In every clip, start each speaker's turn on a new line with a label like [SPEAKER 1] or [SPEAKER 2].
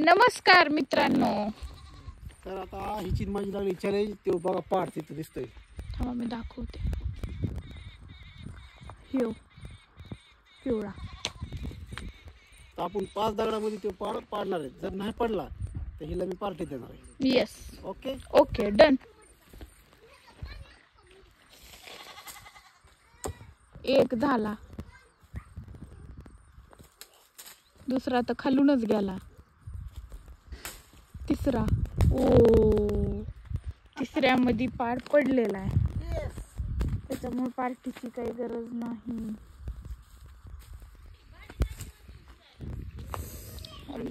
[SPEAKER 1] नमस्कार मित्रांनो.
[SPEAKER 2] तर आता हिची माझी लागली चॅलेंज तो बघा पाड तिथं दिसतोय.
[SPEAKER 1] थांबा मी दाखवते. ह्यो पिवळा
[SPEAKER 2] आपण 5 दगडामध्ये तो पाड पाडणार आहे. जर नाही पडला तर हिला मी पार्टी देणार आहे.
[SPEAKER 1] Yes
[SPEAKER 2] okay
[SPEAKER 1] okay done. एक झाला, दुसरा तर खालूनच गेला, तिसरा ओ तिसऱ्यामध्ये पार पडलेला आहे. त्याच्यामुळे पार्टीची काही गरज नाही.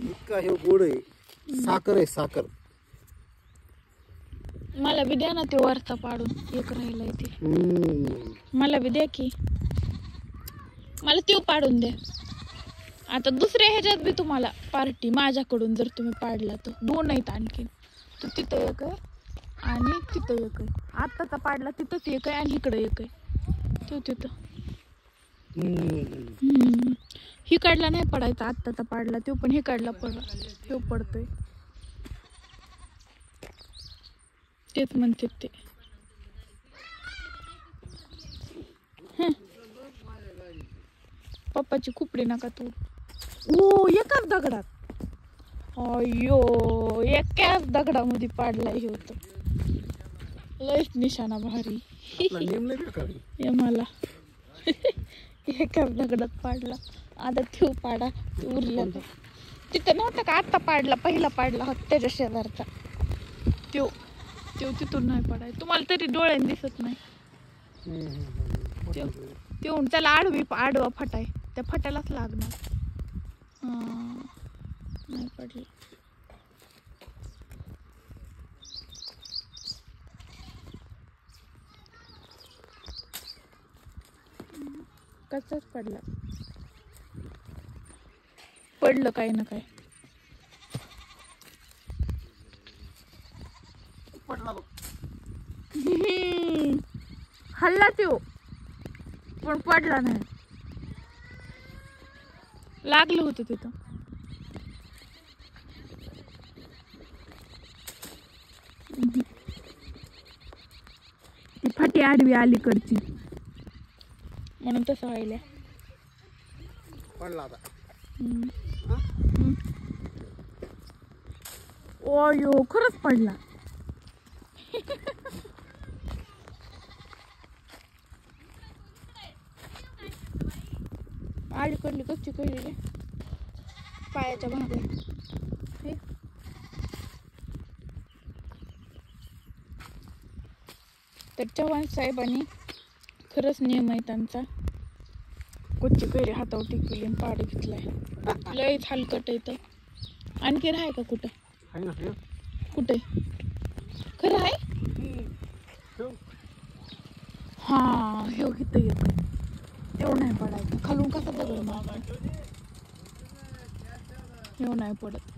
[SPEAKER 2] इतका हे गोड आहे. साखर आहे साखर.
[SPEAKER 1] मला बी द्या ना ते वरचा पाडून. एक राहिलाय ते मला बी द्या की. मला ते पाडून द्या. आता दुसऱ्या ह्याच्यात बी तुम्हाला पार्टी माझ्याकडून जर तुम्ही पाडला तर. 2 आहेत आणखीन. तर तिथं एक आहे आणि तिथं एक आहे. आत्ताचा पाडला तिथंच एक आहे आणि इकडं एक आहे. तो तिथं ही काढला नाही पडायचा. आत्ताचा पाडला तो पण हे काढला तो पडतोय. तेच म्हणते ते. पप्पाची खुपडी नका तू. ओ एकाच दगडात. अयो एकाच दगडामध्ये पाडलाय हे होत. लयच निशाणा भारी. हे मला एकाच दगडात पाडला. आता ठेव पाडा उरला. तिथं नव्हतं का आत्ता पाडला. पहिला पाडला होता त्याच्या शेजारचा. त्यो तिथून नाही पडाय. तुम्हाला तरी डोळ्याने दिसत नाही. त्यो त्याला आडवा फटाय. त्या फट्यालाच लागणार. नाही पडली. कचाच पडला. पडलं काही ना काय. हल्ला त्यो पण पडला नाही. लागलं होतं तिथं. ती फाटी आडवी अलीकडची म्हणून तसं व्हायला
[SPEAKER 2] पडला आता.
[SPEAKER 1] ओयो खरंच पडला. अलीकडली कच्ची केलेली पायाच्या भागात. तर चव्हाण साहेबांनी खरंच नियम आहे त्यांचा. कच्ची कैरी हातावर टिकली आणि पाड घेतलाय. लयच हलकट आहे. आणखी राहाय का कुठं? कुठे खरं आहे? हा हे इथं येत. तेवढं नाही पडायचं. खालून कसा दगड मारतो. एवढं नाही पडत.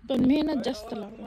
[SPEAKER 1] पण मेहनत जास्त लागते.